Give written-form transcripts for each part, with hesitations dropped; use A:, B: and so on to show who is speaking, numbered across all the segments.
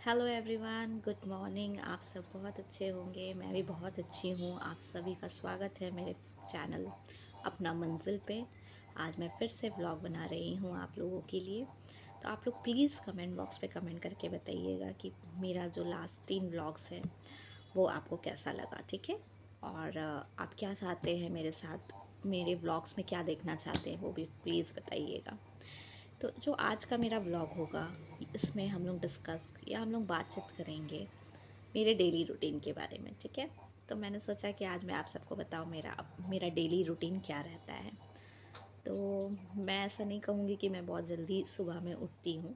A: Hello everyone, good morning. आप सब बहुत अच्छे होंगे, मैं भी बहुत अच्छी हूँ। आप सभी का स्वागत है मेरे चैनल अपना मंजिल पे। आज मैं फिर से व्लॉग बना रही हूँ आप लोगों के लिए। तो आप लोग प्लीज़ कमेंट बॉक्स पे कमेंट करके बताइएगा कि मेरा जो लास्ट 3 व्लॉग्स है वो आपको कैसा लगा, ठीक है। और आप क्या चाहते हैं मेरे साथ, मेरे व्लॉग्स में क्या देखना चाहते हैं वो भी प्लीज़ बताइएगा। तो जो आज का मेरा व्लॉग होगा, इसमें हम लोग डिस्कस या हम लोग बातचीत करेंगे मेरे डेली रूटीन के बारे में, ठीक है। तो मैंने सोचा कि आज मैं आप सबको बताऊं मेरा डेली रूटीन क्या रहता है। तो मैं ऐसा नहीं कहूँगी कि मैं बहुत जल्दी सुबह में उठती हूँ।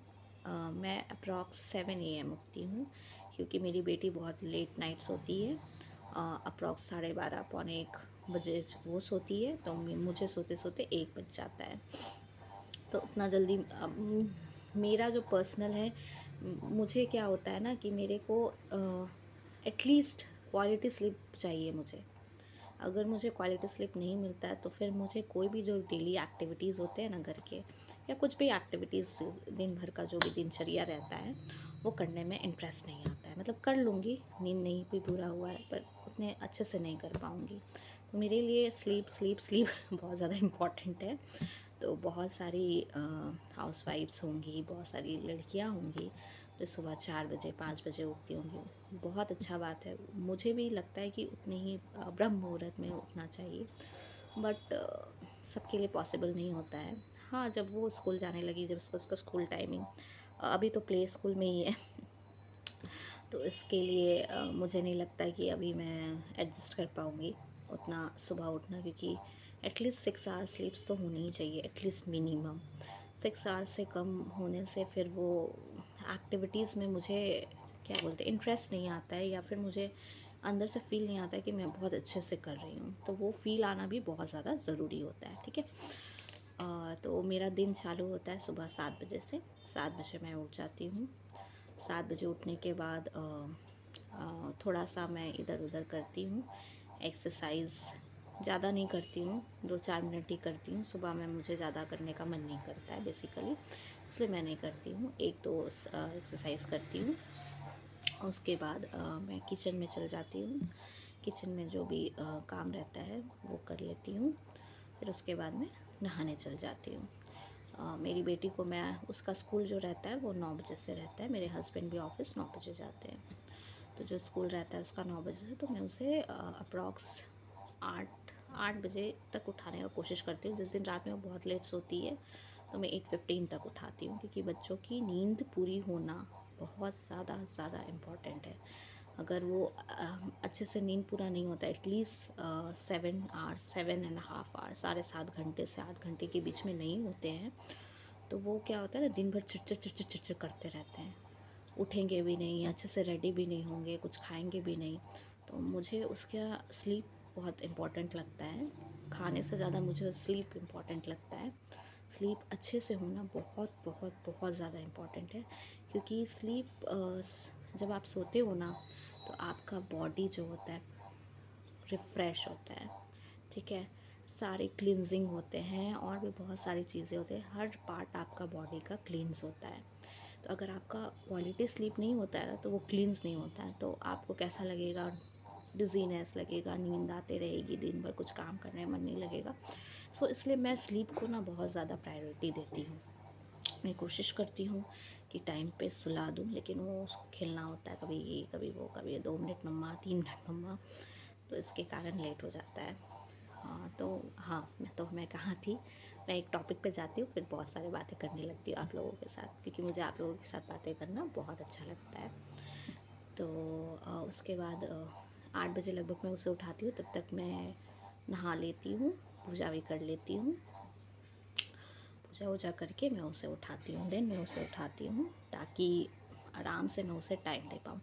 A: मैं अप्रॉक्स 7 AM उठती हूँ, क्योंकि मेरी बेटी बहुत लेट नाइट सोती है। अप्रॉक्स 12:30 पौने 1 बजे वो सोती है, तो मुझे सोते सोते 1 बज जाता है। तो उतना जल्दी मेरा जो पर्सनल है, मुझे क्या होता है ना कि मेरे को एटलीस्ट क्वालिटी स्लीप चाहिए मुझे। अगर मुझे क्वालिटी स्लीप नहीं मिलता है तो फिर मुझे कोई भी जो डेली एक्टिविटीज़ होते हैं ना घर के, या कुछ भी एक्टिविटीज़ दिन भर का जो भी दिनचर्या रहता है वो करने में इंटरेस्ट नहीं आता है। मतलब कर लूँगी, नींद नहीं भी पूरा हुआ है पर उतने अच्छे से नहीं कर पाऊँगी। तो मेरे लिए स्लीप स्लीप स्लीप बहुत ज़्यादा इम्पॉर्टेंट है। तो बहुत सारी हाउसवाइफ्स होंगी, बहुत सारी लड़कियां होंगी जो सुबह 4 बजे 5 बजे उठती होंगी। बहुत अच्छा बात है, मुझे भी लगता है कि उतने ही ब्रह्म मुहूर्त में उठना चाहिए। बट सबके लिए पॉसिबल नहीं होता है। हाँ, जब वो स्कूल जाने लगी, जब उसका स्कूल टाइमिंग, अभी तो प्ले स्कूल में ही है तो इसके लिए मुझे नहीं लगता कि अभी मैं एडजस्ट कर पाऊँगी उतना सुबह उठना, क्योंकि एटलीस्ट 6 आवर्स स्लीप्स तो होनी ही चाहिए, एटलीस्ट मिनिमम। 6 आवर्स से कम होने से फिर वो एक्टिविटीज़ में मुझे क्या बोलते हैं इंटरेस्ट नहीं आता है, या फिर मुझे अंदर से फील नहीं आता है कि मैं बहुत अच्छे से कर रही हूँ। तो वो फील आना भी बहुत ज़्यादा ज़रूरी होता है, ठीक है। तो मेरा दिन चालू होता है सुबह 7 बजे से। 7 बजे मैं उठ जाती हूँ। 7 बजे उठने के बाद थोड़ा सा मैं इधर उधर करती हूँ, एक्सरसाइज ज़्यादा नहीं करती हूँ, 2-4 मिनट ही करती हूँ। सुबह में मुझे ज़्यादा करने का मन नहीं करता है बेसिकली, इसलिए मैं नहीं करती हूँ। 1-2 एक्सरसाइज करती हूँ। उसके बाद मैं किचन में चल जाती हूँ। किचन में जो भी काम रहता है वो कर लेती हूँ। फिर उसके बाद मैं नहाने चल जाती हूँ। मेरी बेटी को मैं, उसका स्कूल जो रहता है वो 9 बजे से रहता है। मेरे हस्बैंड भी ऑफिस 9 बजे जाते हैं। तो जो स्कूल रहता है उसका 9 बजे से, तो मैं उसे अप्रॉक्स 8 बजे तक उठाने का कोशिश करती हूँ। जिस दिन रात में वो बहुत लेट सोती है तो मैं 8:15 तक उठाती हूँ, क्योंकि बच्चों की नींद पूरी होना बहुत ज़्यादा ज़्यादा इम्पॉर्टेंट है। अगर वो अच्छे से नींद पूरा नहीं होता, एटलीस्ट 7 आवर्स, 7.5 आवर्स, 7.5 घंटे से 8 घंटे के बीच में नहीं होते हैं, तो वो क्या होता है ना, दिन भर चिड़चिड़ चिड़चिड़ चिड़चिड़ करते रहते हैं। उठेंगे भी नहीं, अच्छे से रेडी भी नहीं होंगे, कुछ खाएंगे भी नहीं। तो मुझे उसका स्लीप बहुत इम्पोर्टेंट लगता है। खाने से ज़्यादा मुझे स्लीप इम्पोर्टेंट लगता है। स्लीप अच्छे से होना बहुत बहुत बहुत ज़्यादा इम्पोर्टेंट है, क्योंकि स्लीप जब आप सोते हो ना तो आपका बॉडी जो होता है रिफ़्रेश होता है, ठीक है। सारे क्लींजिंग होते हैं और भी बहुत सारी चीज़ें होती हैं, हर पार्ट आपका बॉडी का क्लींस होता है। तो अगर आपका क्वालिटी स्लीप नहीं होता है ना तो वो क्लींस नहीं होता है, तो आपको कैसा लगेगा, डिजीनेस लगेगा, नींद आते रहेगी, दिन भर कुछ काम करने में मन नहीं लगेगा। सो इसलिए मैं स्लीप को ना बहुत ज़्यादा प्रायोरिटी देती हूँ। मैं कोशिश करती हूँ कि टाइम पे सुला दूँ, लेकिन वो उसको खेलना होता है, कभी ये कभी वो, कभी 2 मिनट मम्मा, 3 मिनट मम्मा, तो इसके कारण लेट हो जाता है। हाँ तो हाँ, मैं कहाँ थी, मैं एक टॉपिक पे जाती हूँ फिर बहुत सारी बातें करने लगती हूँ आप लोगों के साथ, क्योंकि मुझे आप लोगों के साथ बातें करना बहुत अच्छा लगता है। तो उसके बाद 8 बजे लगभग मैं उसे उठाती हूँ, तब तक मैं नहा लेती हूँ, पूजा भी कर लेती हूँ। पूजा वूजा करके मैं उसे उठाती हूँ, देन मैं उसे उठाती हूँ ताकि आराम से मैं उसे टाइम दे पाऊँ।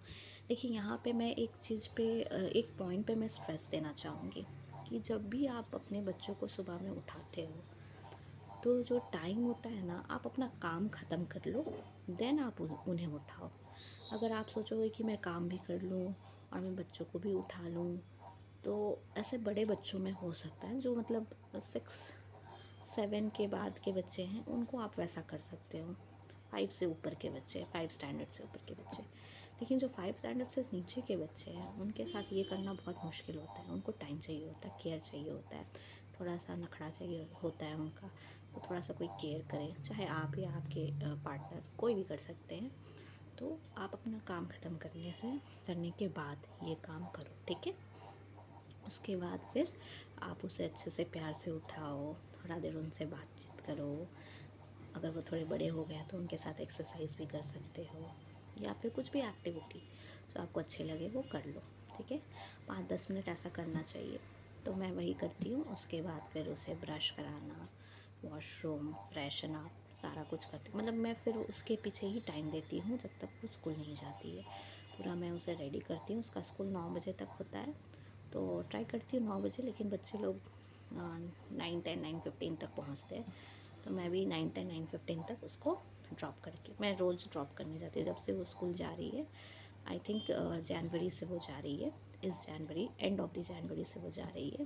A: देखिए यहाँ पे मैं एक चीज़ पे, एक पॉइंट पे मैं स्ट्रेस देना चाहूँगी कि जब भी आप अपने बच्चों को सुबह में उठाते हो तो जो टाइम होता है ना, आप अपना काम ख़त्म कर लो, देन आप उन्हें उठाओ। अगर आप सोचोगे कि मैं काम भी कर लूँ और मैं बच्चों को भी उठा लूँ, तो ऐसे बड़े बच्चों में हो सकता है, जो मतलब 6-7 के बाद के बच्चे हैं, उनको आप वैसा कर सकते हो। 5 से ऊपर के बच्चे, 5 स्टैंडर्ड से ऊपर के बच्चे। लेकिन जो 5 स्टैंडर्ड से नीचे के बच्चे हैं उनके साथ ये करना बहुत मुश्किल होता है। उनको टाइम चाहिए होता है, केयर चाहिए होता है, थोड़ा सा नखरा चाहिए होता है उनका। तो थोड़ा सा कोई केयर करे, चाहे आप या आपके पार्टनर, कोई भी कर सकते हैं। तो आप अपना काम ख़त्म करने के बाद ये काम करो, ठीक है। उसके बाद फिर आप उसे अच्छे से प्यार से उठाओ, थोड़ा देर उनसे बातचीत करो। अगर वो थोड़े बड़े हो गए तो उनके साथ एक्सरसाइज भी कर सकते हो, या फिर कुछ भी एक्टिविटी जो आपको अच्छे लगे वो कर लो, ठीक है। 5-10 मिनट ऐसा करना चाहिए। तो मैं वही करती हूँ। उसके बाद फिर उसे ब्रश कराना, वॉशरूम, फ्रेशन अप, सारा कुछ करती हूँ। मतलब मैं फिर उसके पीछे ही टाइम देती हूँ जब तक वो स्कूल नहीं जाती है। पूरा मैं उसे रेडी करती हूँ। उसका स्कूल 9 बजे तक होता है, तो ट्राई करती हूँ 9 बजे, लेकिन बच्चे लोग 9:10, 9:15 तक पहुँचते हैं। तो मैं भी 9:10, 9:15 तक उसको ड्रॉप करके, मैं रोज़ ड्रॉप करने जाती हूँ जब से वो स्कूल जा रही है। आई थिंक जनवरी से वो जा रही है, इस जनवरी, एंड ऑफ द जनवरी से वो जा रही है।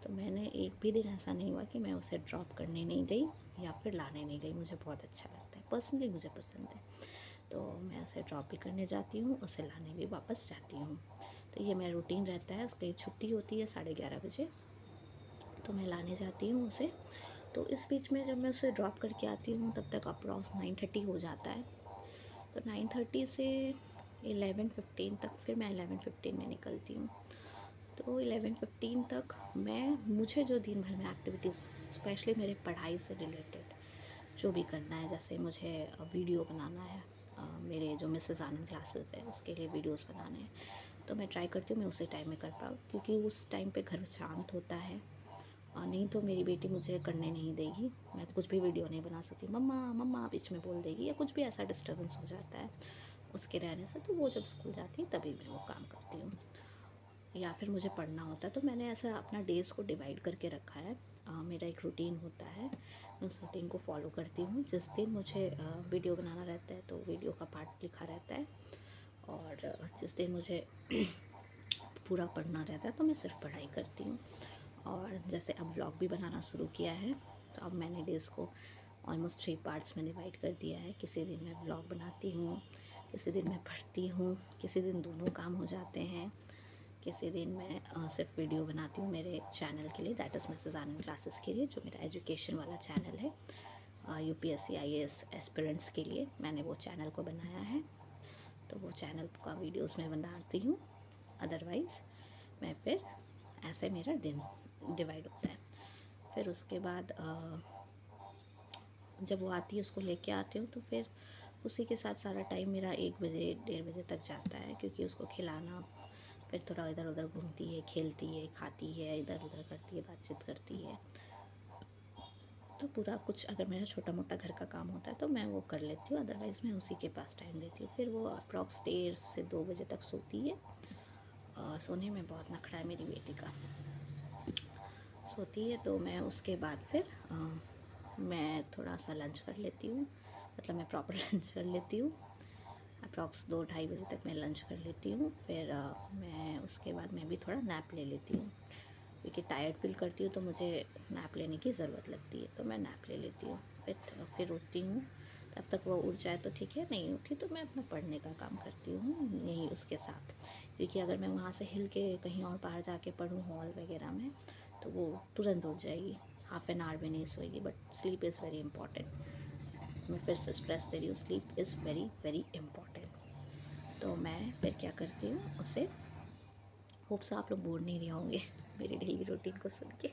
A: तो मैंने एक भी दिन ऐसा नहीं हुआ कि मैं उसे ड्रॉप करने नहीं गई या फिर लाने नहीं गई। मुझे बहुत अच्छा लगता है, पर्सनली मुझे पसंद है। तो मैं उसे ड्रॉप भी करने जाती हूँ, उसे लाने भी वापस जाती हूँ। तो ये मेरा रूटीन रहता है। उसकी छुट्टी होती है 11:30 बजे, तो मैं लाने जाती हूँ उसे। तो इस बीच में जब मैं उसे ड्रॉप करके आती हूँ तब तक अप्रॉक्स 9:30 हो जाता है। तो 9:30 से 11:15 तक फिर मैं 11:15 में निकलती हूँ। तो 11:15 तक मुझे जो दिन भर में एक्टिविटीज़, स्पेशली मेरे पढ़ाई से रिलेटेड जो भी करना है, जैसे मुझे वीडियो बनाना है, मेरे जो मिसेस आनंद क्लासेस है उसके लिए वीडियोस बनाने हैं, तो मैं ट्राई करती हूँ मैं उसी टाइम में कर पाऊँ, क्योंकि उस टाइम पे घर शांत होता है। और नहीं तो मेरी बेटी मुझे करने नहीं देगी, मैं कुछ भी वीडियो नहीं बना सकती। मम्मा मम्मा बीच में बोल देगी, या कुछ भी ऐसा डिस्टर्बेंस हो जाता है उसके रहने से। तो वो जब स्कूल जाती है तभी मैं वो काम करती हूँ। या फिर मुझे पढ़ना होता है, तो मैंने ऐसा अपना डेज़ को डिवाइड करके रखा है। मेरा एक रूटीन होता है, मैं उस रूटीन को फॉलो करती हूँ। जिस दिन मुझे वीडियो बनाना रहता है तो वीडियो का पार्ट लिखा रहता है, और जिस दिन मुझे पूरा पढ़ना रहता है तो मैं सिर्फ पढ़ाई करती हूँ। और जैसे अब व्लॉग भी बनाना शुरू किया है, तो अब मैंने डेज़ को ऑलमोस्ट 3 पार्ट्स में डिवाइड कर दिया है। किसी दिन मैं व्लॉग बनाती हूँ, किसी दिन मैं पढ़ती हूँ, किसी दिन दोनों काम हो जाते हैं, किसी दिन मैं सिर्फ वीडियो बनाती हूँ मेरे चैनल के लिए, that is Mrs Anand classes के लिए, जो मेरा एजुकेशन वाला चैनल है। यूपीएससी आईएएस एस्पिरेंट्स के लिए मैंने वो चैनल को बनाया है, तो वो चैनल का वीडियोस मैं बनाती हूँ। अदरवाइज़ मैं फिर ऐसे मेरा दिन डिवाइड होता है। फिर उसके बाद जब वो आती है, उसको लेके आती हूँ, तो फिर उसी के साथ सारा टाइम मेरा 1 बजे 1:30 बजे तक जाता है, क्योंकि उसको खिलाना, फिर थोड़ा इधर उधर घूमती है, खेलती है, खाती है, इधर उधर करती है, बातचीत करती है। तो पूरा कुछ अगर मेरा छोटा मोटा घर का काम होता है तो मैं वो कर लेती हूँ, अदरवाइज़ मैं उसी के पास टाइम देती हूँ। फिर वो अप्रॉक्स 1:30 से 2 बजे तक सोती है। सोने में बहुत नखरा है मेरी बेटी का। सोती है तो मैं उसके बाद फिर मैं थोड़ा सा लंच कर लेती हूँ, मतलब मैं प्रॉपर लंच कर लेती हूँ। अप्रॉक्स 2-2:30 बजे तक मैं लंच कर लेती हूँ। फिर मैं उसके बाद मैं भी थोड़ा नैप ले लेती हूँ, क्योंकि टायर्ड फील करती हूँ तो मुझे नैप लेने की ज़रूरत लगती है, तो मैं नैप ले लेती हूँ। फिर उठती हूँ, तब तक वो उठ जाए तो ठीक है, नहीं उठी तो मैं अपना पढ़ने का काम करती हूँ यहीं उसके साथ। क्योंकि अगर मैं वहाँ से हिल के कहीं और बाहर जाके पढूँ हॉल वगैरह में, तो वो तुरंत उठ जाएगी, हाफ एन आवर भी नहीं सोएगी। But sleep is very important. मैं फिर से स्ट्रेस दे रही हूँ, sleep is very very important. तो मैं फिर क्या करती हूँ उसे, होप से आप लोग बोर नहीं रहे होंगे मेरी डेली रूटीन को सुन के,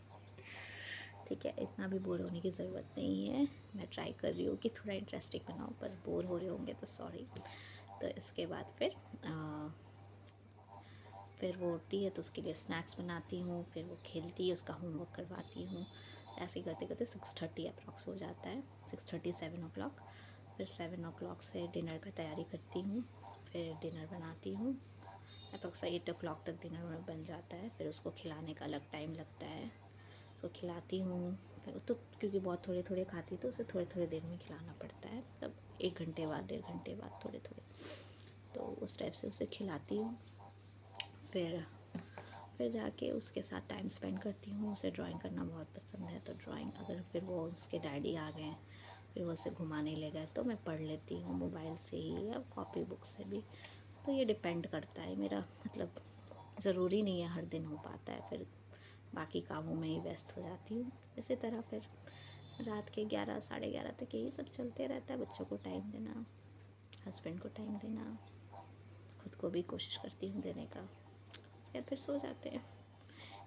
A: ठीक है। इतना भी बोर होने की ज़रूरत नहीं है। मैं ट्राई कर रही हूँ कि थोड़ा इंटरेस्टिंग बनाऊँ, पर बोर हो रहे होंगे तो सॉरी। तो इसके बाद फिर वो उठती है तो उसके लिए स्नैक्स बनाती हूँ, फिर वो खेलती है, उसका होमवर्क करवाती हूँ। ऐसे ही करते करते 6:30 अप्रॉक्स हो जाता है, 6:30 7 o'clock। फिर 7 o'clock से डिनर का तैयारी करती हूँ, फिर डिनर बनाती हूँ। अप्रॉक्स 8 o'clock तक डिनर बन जाता है। फिर उसको खिलाने का अलग टाइम लगता है, उसको खिलाती हूँ। फिर तो क्योंकि बहुत थोड़े थोड़े खाती तो उसे थोड़े थोड़े देर में खिलाना पड़ता है, मतलब 1 घंटे बाद, 1.5 घंटे बाद, थोड़े थोड़े। तो उस टाइप से उसे खिलाती हूँ। फिर जाके उसके साथ टाइम स्पेंड करती हूँ। उसे ड्राइंग करना बहुत पसंद है, तो ड्राइंग, अगर फिर वो उसके डैडी आ गए फिर वो उसे घुमाने ले गए तो मैं पढ़ लेती हूँ मोबाइल से ही या कॉपी बुक से भी। तो ये डिपेंड करता है मेरा, मतलब ज़रूरी नहीं है हर दिन हो पाता है, फिर बाकी कामों में ही व्यस्त हो जाती हूँ। इसी तरह फिर रात के 11 साढ़े 11 तक यही सब चलते रहता है, बच्चों को टाइम देना, हस्बैंड को टाइम देना, खुद को भी कोशिश करती हूँ देने का, उसके बाद फिर सो जाते हैं।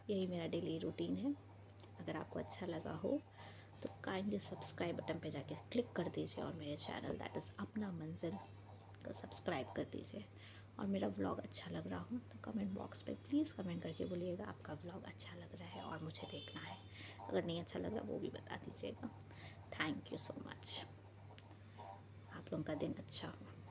A: यही मेरा डेली रूटीन है। अगर आपको अच्छा लगा हो तो काइंडली सब्सक्राइब बटन पे जाके क्लिक कर दीजिए और मेरे चैनल दैट इज़ अपना मंजिल को सब्सक्राइब कर दीजिए। और मेरा व्लॉग अच्छा लग रहा हो तो कमेंट बॉक्स पे प्लीज़ कमेंट करके बोलिएगा आपका व्लॉग अच्छा लग रहा है और मुझे देखना है। अगर नहीं अच्छा लग रहा वो भी बता दीजिएगा। Thank you so much. आप लोगों का दिन अच्छा हो।